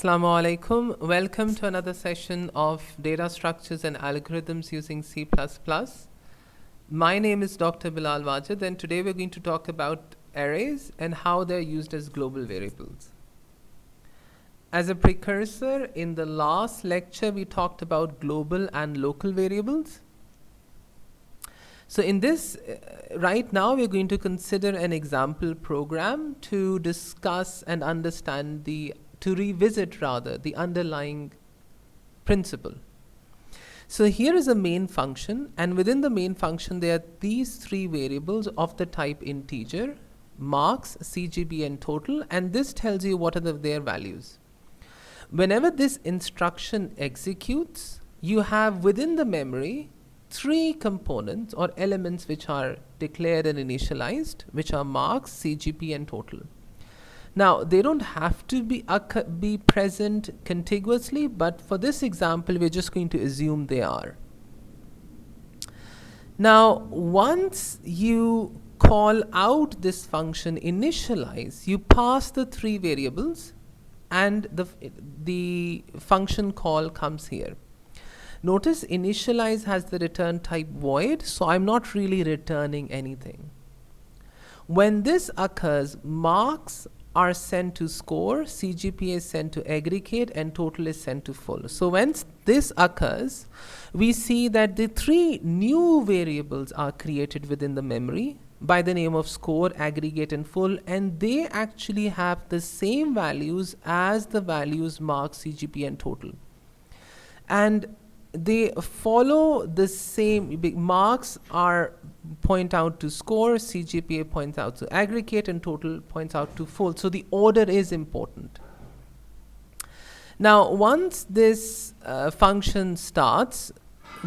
Assalamu alaikum. Welcome to another session of Data Structures and Algorithms using C++. My name is Dr. Bilal Wajid, and today we're going to talk about arrays and how they're used as global variables. As a precursor, in the last lecture we talked about global and local variables. So in this, right now we're going to consider an example program to discuss and understand to revisit rather the underlying principle. So here is a main function, and within the main function there are these three variables of the type integer: marks, CGP and total, and this tells you what are their values. Whenever this instruction executes, you have within the memory three components or elements which are declared and initialized, which are marks, CGP and total. Now they don't have to be present contiguously, but for this example we're just going to assume they are. Now once you call out this function initialize, you pass the three variables and the function call comes here. Notice initialize has the return type void, so I'm not really returning anything. When this occurs, marks are sent to score, CGP is sent to aggregate, and total is sent to full. So when this occurs, we see that the three new variables are created within the memory by the name of score, aggregate and full, and they actually have the same values as the values marks, CGP and total. And they follow the same. Marks are point out to score, CGPA points out to aggregate, and total points out to full. So the order is important. Now once this function starts,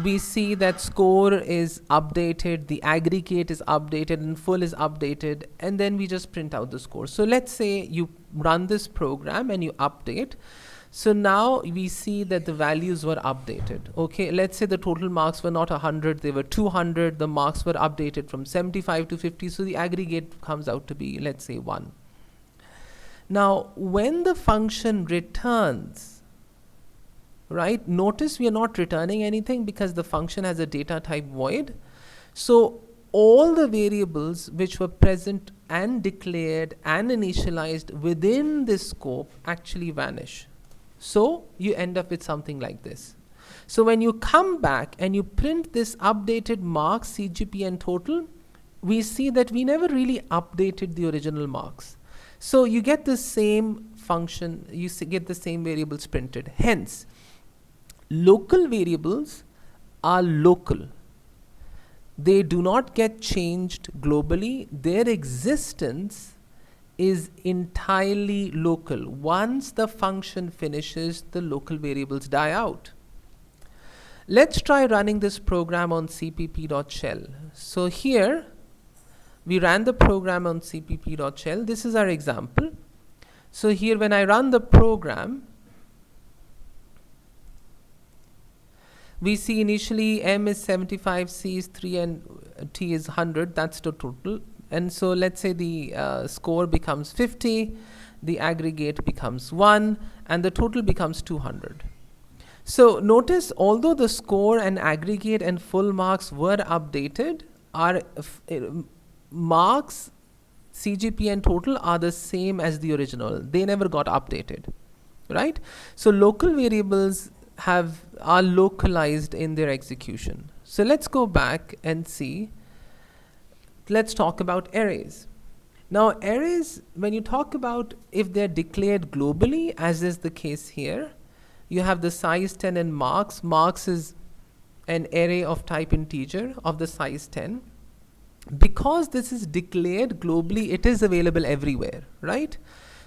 we see that score is updated, the aggregate is updated, and full is updated, and then we just print out the score. So let's say you run this program and you update. So now we see that the values were updated. Okay, let's say the total marks were not 100, they were 200. The marks were updated from 75 to 50. So the aggregate comes out to be, let's say, 1. Now, when the function returns, right, notice we are not returning anything because the function has a data type void. So all the variables which were present and declared and initialized within this scope actually vanish. So you end up with something like this. So when you come back and you print this updated marks, CGP and total, we see that we never really updated the original marks. So you get the same function, you get the same variables printed. Hence, local variables are local. They do not get changed globally. Their existence is entirely local. Once the function finishes, the local variables die out. Let's try running this program on cpp.shell. So here we ran the program on cpp.shell. This is our example. So here when I run the program, we see initially M is 75, C is 3 and T is 100. That's the total. And so let's say the score becomes 50, the aggregate becomes 1, and the total becomes 200. So notice, although the score and aggregate and full marks were updated, our marks, CGP and total are the same as the original. They never got updated, right? So local variables are localized in their execution. So let's go back and see. Let's talk about arrays. Now arrays, when you talk about if they're declared globally, as is the case here, you have the size 10 and marks. Marks is an array of type integer of the size 10. Because this is declared globally, it is available everywhere, right?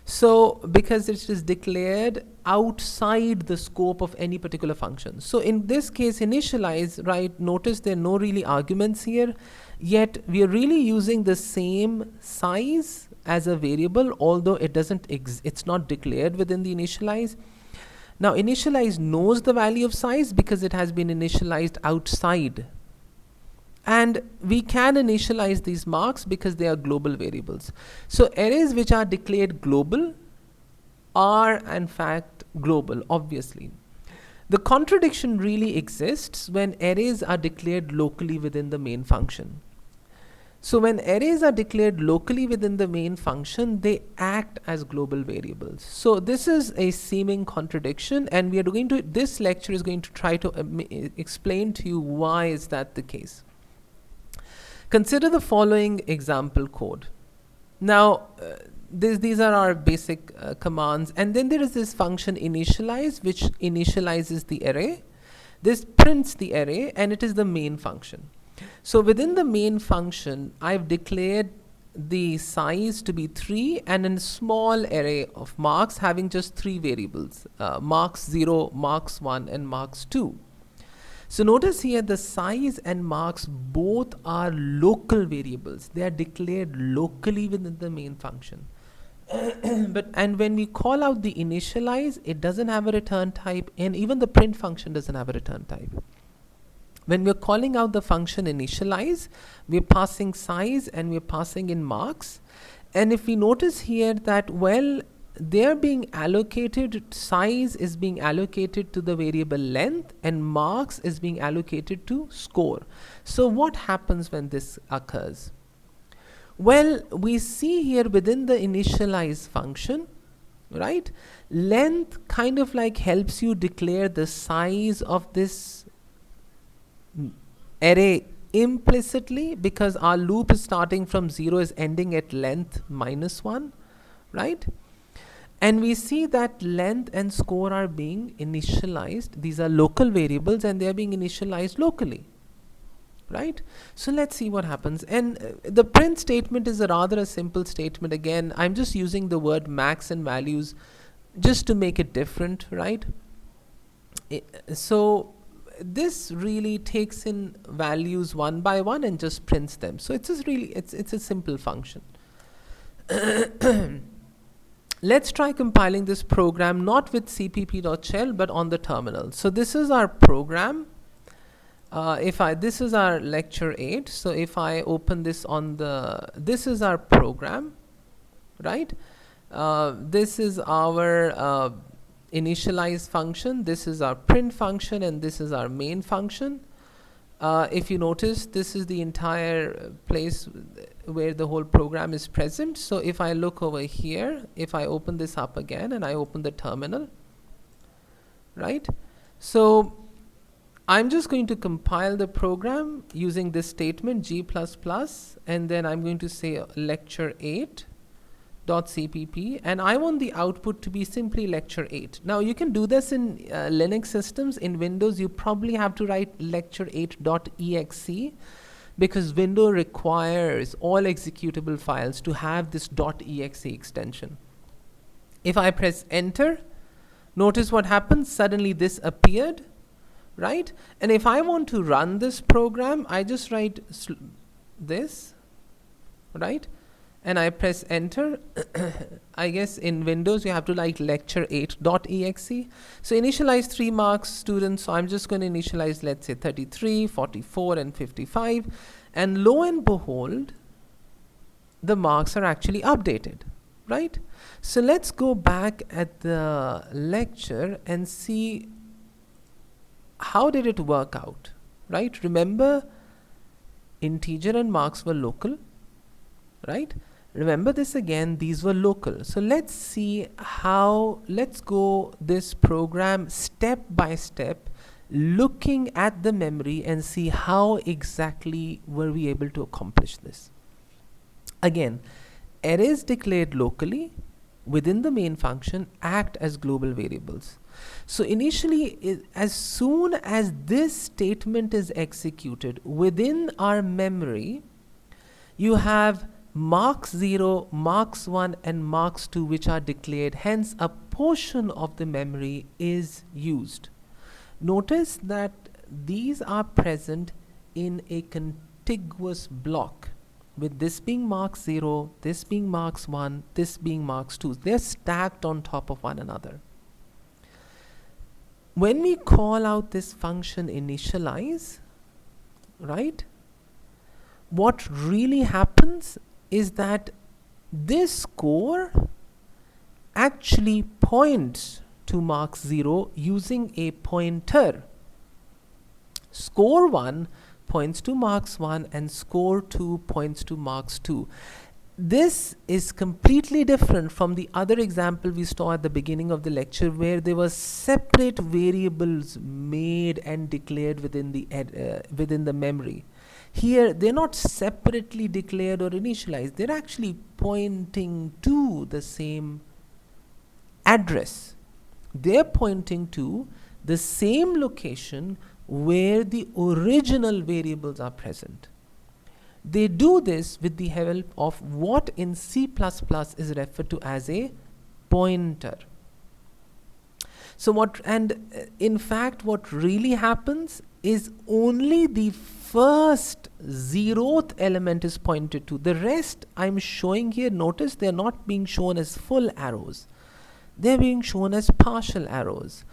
So because it is declared outside the scope of any particular function. So in this case, initialize, right, notice there are no really arguments here, yet we are really using the same size as a variable, although it's not declared within the initialize. Now initialize knows the value of size because it has been initialized outside. And we can initialize these marks because they are global variables. So arrays which are declared global are in fact global, obviously. The contradiction really exists when arrays are declared locally within the main function. So when arrays are declared locally within the main function, they act as global variables. So this is a seeming contradiction, and we are going to, this lecture is going to try to explain to you why is that the case. Consider the following example code. Now, these are our basic commands, and then there is this function initialize, which initializes the array. This prints the array, and it is the main function. So within the main function, I've declared the size to be 3 and a small array of marks having just 3 variables, marks 0, marks 1 and marks 2. So notice here the size and marks both are local variables. They are declared locally within the main function. And when we call out the initialize, it doesn't have a return type, and even the print function doesn't have a return type. When we're calling out the function initialize, we're passing size and we're passing in marks. And if we notice here that, well, they're being allocated, size is being allocated to the variable length and marks is being allocated to score. So what happens when this occurs? Well, we see here within the initialize function, right? Length kind of like helps you declare the size of this array implicitly, because our loop is starting from 0, is ending at length -1, right? And we see that length and score are being initialized. These are local variables and they are being initialized locally, right? So let's see what happens. And the print statement is a simple statement. Again, I'm just using the word max and values just to make it different, right? So this really takes in values one by one and just prints them. So it's just really, it's a simple function. Let's try compiling this program not with cpp.shell but on the terminal. So this is our program. This is our lecture 8. So if I open this on this is our program, right? This is our initialize function, this is our print function, and this is our main function. If you notice, this is the entire place where the whole program is present. So if I look over here, if I open this up again and I open the terminal, right? So I'm just going to compile the program using this statement g++, and then I'm going to say lecture 8.cpp, and I want the output to be simply lecture 8. Now you can do this in Linux systems. In Windows you probably have to write lecture 8.exe, because Windows requires all executable files to have this .exe extension. If I press enter, notice what happens. Suddenly this appeared, right? And if I want to run this program, I just write this, right? And I press enter. I guess in Windows you have to like lecture 8.exe. So initialize 3 marks students. So I'm just going to initialize, let's say 33, 44 and 55. And lo and behold, the marks are actually updated, right? So let's go back at the lecture and see how did it work out, right? Remember, integer and marks were local, right? Remember this again, these were local. So let's see how, let's go this program step by step, looking at the memory and see how exactly were we able to accomplish this. Again, arrays declared locally within the main function act as global variables. So initially, as soon as this statement is executed within our memory, you have marks 0, marks 1 and marks 2 which are declared. Hence a portion of the memory is used. Notice that these are present in a contiguous block, with this being marks 0, this being marks 1, this being marks 2. They're stacked on top of one another. When we call out this function initialize, right, what really happens is that this score actually points to marks 0 using a pointer. Score 1 points to marks 1 and score 2 points to marks 2. This is completely different from the other example we saw at the beginning of the lecture, where there were separate variables made and declared within the memory. Here they're not separately declared or initialized, they're actually pointing to the same address. They're pointing to the same location where the original variables are present. They do this with the help of what in C++ is referred to as a pointer. So in fact what really happens is only the first 0th element is pointed to. The rest I'm showing here, notice they're not being shown as full arrows. They're being shown as partial arrows.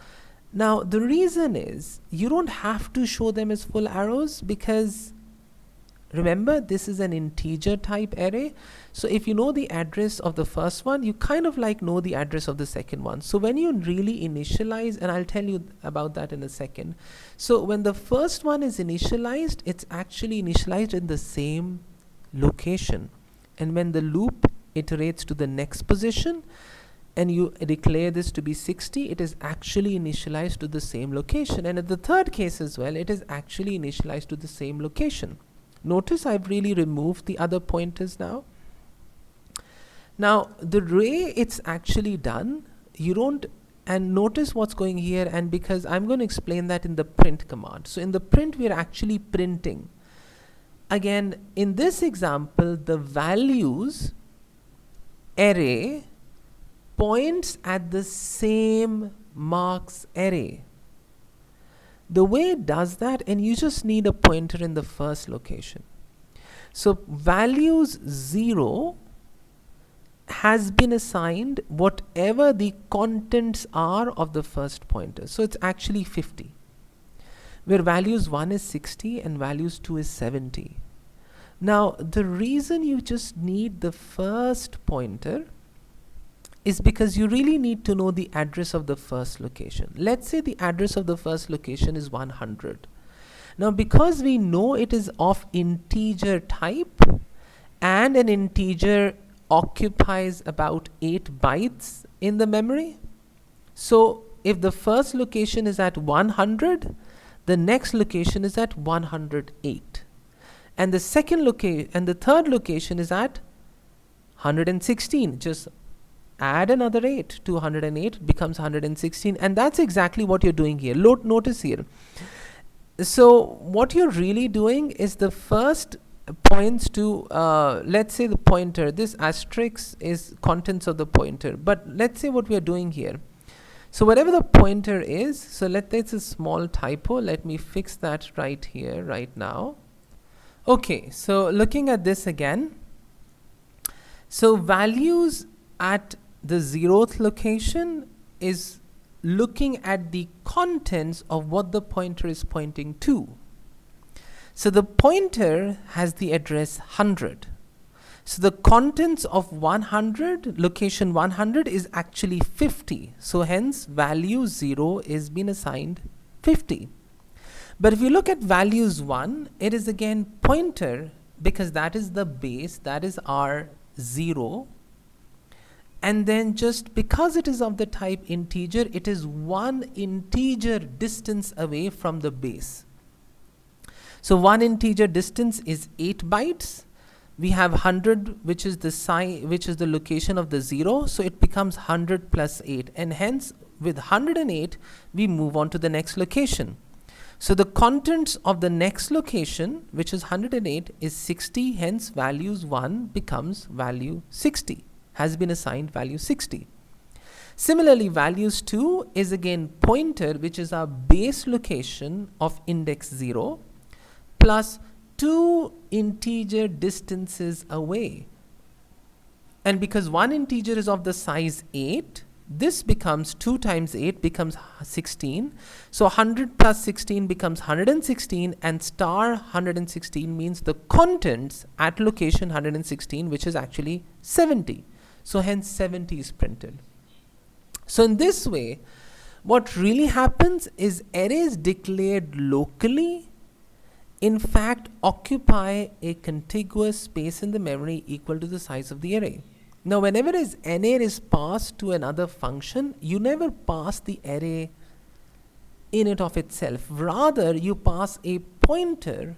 Now the reason is you don't have to show them as full arrows, because remember this is an integer type array. So if you know the address of the first one, you kind of like know the address of the second one. So when you really initialize, and I'll tell you about that in a second. So when the first one is initialized, it's actually initialized in the same location. And when the loop iterates to the next position, and you declare this to be 60, it is actually initialized to the same location. And in the third case as well, it is actually initialized to the same location. Notice I've really removed the other pointers now. Now the way it's actually done, you don't, and notice what's going here, and because I'm going to explain that in the print command. So in the print we are actually printing. Again, in this example, the values array points at the same marks array. The way it does that, and you just need a pointer in the first location. So values 0 has been assigned whatever the contents are of the first pointer. So it's actually 50, where values 1 is 60 and values 2 is 70. Now the reason you just need the first pointer is because you really need to know the address of the first location. Let's say the address of the first location is 100. Now because we know it is of integer type, and an integer occupies about 8 bytes in the memory, so if the first location is at 100, the next location is at 108, and the third location is at 116. Just add another 8 to 108, becomes 116, and that's exactly what you're doing here. Notice here. So what you're really doing is the first points to let's say the pointer, this asterisk is contents of the pointer, but let's say what we are doing here. So whatever the pointer is, so let's say it's a small typo, let me fix that right here right now. Okay, so looking at this again, so values at the 0th location is looking at the contents of what the pointer is pointing to. So the pointer has the address 100. So the contents of 100, location 100 is actually 50. So hence value 0 is been assigned 50. But if you look at values 1, it is again pointer, because that is the base, that is our 0. And then just because it is of the type integer, it is one integer distance away from the base. So one integer distance is 8 bytes. We have 100, which is the location of the 0. So it becomes 100 plus 8. And hence with 108, we move on to the next location. So the contents of the next location, which is 108, is 60. Hence values 1 becomes value 60. Has been assigned value 60. Similarly, values 2 is again pointer, which is our base location of index 0, plus 2 integer distances away. And because one integer is of the size 8, this becomes 2 times 8 becomes 16. So 100 plus 16 becomes 116, and star 116 means the contents at location 116, which is actually 70. So hence 70 is printed. So in this way, What really happens is arrays declared locally in fact occupy a contiguous space in the memory equal to the size of the array. Now whenever an array is passed to another function, you never pass the array in it of itself. Rather, you pass a pointer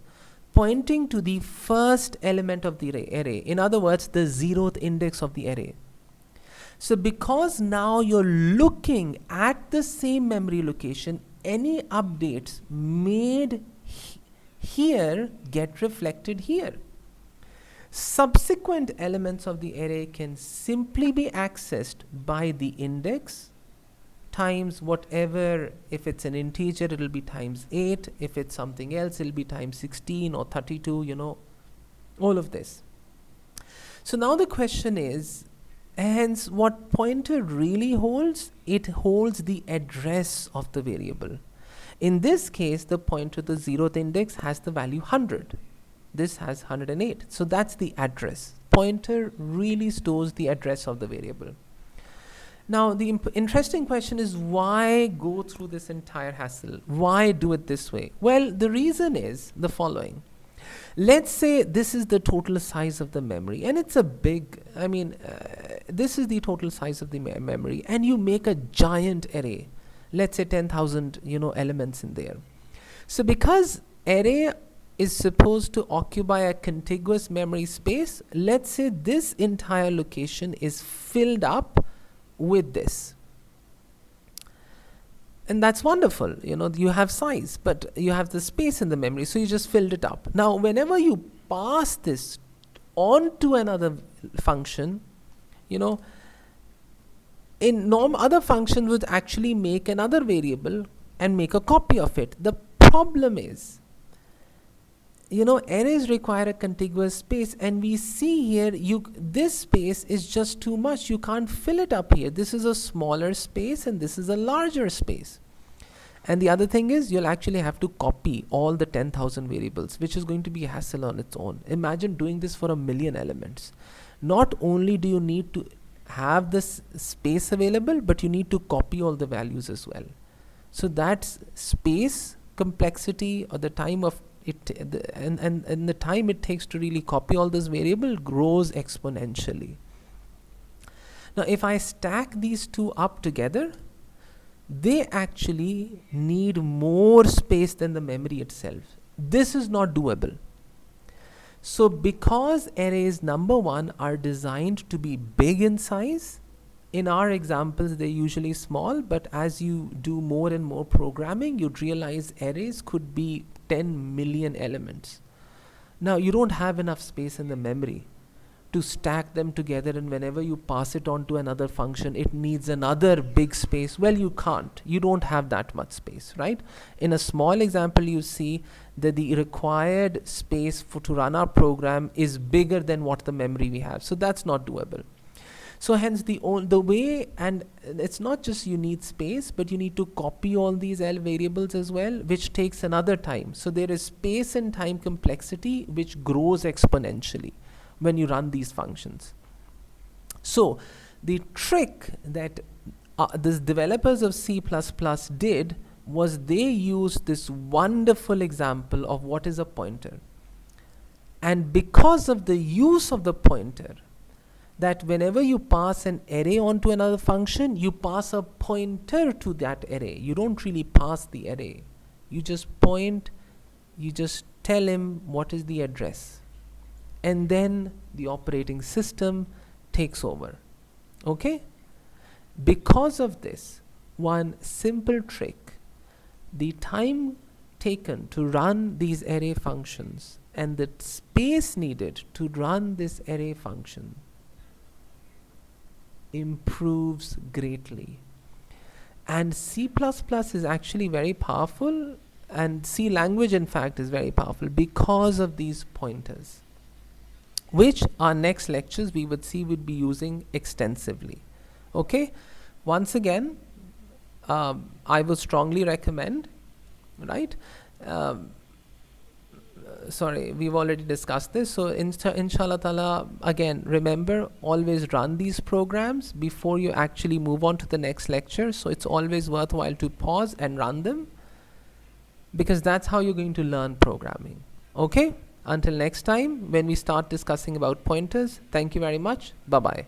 pointing to the first element of the array. In other words, the 0th index of the array. So because now you're looking at the same memory location, any updates made here get reflected here. Subsequent elements of the array can simply be accessed by the index times whatever. If it's an integer, it'll be times 8. If it's something else, it'll be times 16 or 32, you know, all of this. So now the question is, hence what pointer really holds? It holds the address of the variable. In this case, the pointer to the 0th index has the value 100. This has 108. So that's the address. Pointer really stores the address of the variable. Now the interesting question is, why go through this entire hassle? Why do it this way? Well, the reason is the following. Let's say this is the total size of the memory, and it's a big, this is the total size of the memory, and you make a giant array. Let's say 10,000, elements in there. So because array is supposed to occupy a contiguous memory space, let's say this entire location is filled up with this. And that's wonderful. You have size, but you have the space in the memory, so you just filled it up. Now, whenever you pass this on to another function, in other functions would actually make another variable and make a copy of it. The problem is, arrays require a contiguous space, and we see here this space is just too much. You can't fill it up here. This is a smaller space and this is a larger space. And the other thing is, you'll actually have to copy all the 10,000 variables, which is going to be a hassle on its own. Imagine doing this for 1,000,000 elements. Not only do you need to have this space available, but you need to copy all the values as well. So that's space complexity, or the time of it, and the time it takes to really copy all this variable grows exponentially. Now if I stack these two up together, they actually need more space than the memory itself. This is not doable. So because arrays, number one, are designed to be big in size, in our examples they're usually small, but as you do more and more programming, you'd realize arrays could be 10 million elements. Now you don't have enough space in the memory to stack them together, and whenever you pass it on to another function, it needs another big space. Well, you can't. You don't have that much space, right? In a small example, you see that the required space to run our program is bigger than what the memory we have. So that's not doable. So hence the way, and it's not just you need space, but you need to copy all these variables as well, which takes another time. So there is space and time complexity which grows exponentially when you run these functions. So the trick that the developers of C++ did was they used this wonderful example of what is a pointer. And because of the use of the pointer, that whenever you pass an array onto another function, you pass a pointer to that array. You don't really pass the array. You just point, you just tell him what is the address. And then the operating system takes over. Okay? Because of this one simple trick, the time taken to run these array functions and the space needed to run this array function improves greatly. And C++ is actually very powerful, and C language in fact is very powerful because of these pointers, which our next lectures we would see would be using extensively. Okay, once again, I would strongly recommend, right, sorry, we've already discussed this. So inshallah ta'ala, again, remember, always run these programs before you actually move on to the next lecture. So it's always worthwhile to pause and run them, because that's how you're going to learn programming. Okay, until next time when we start discussing about pointers, thank you very much. Bye bye.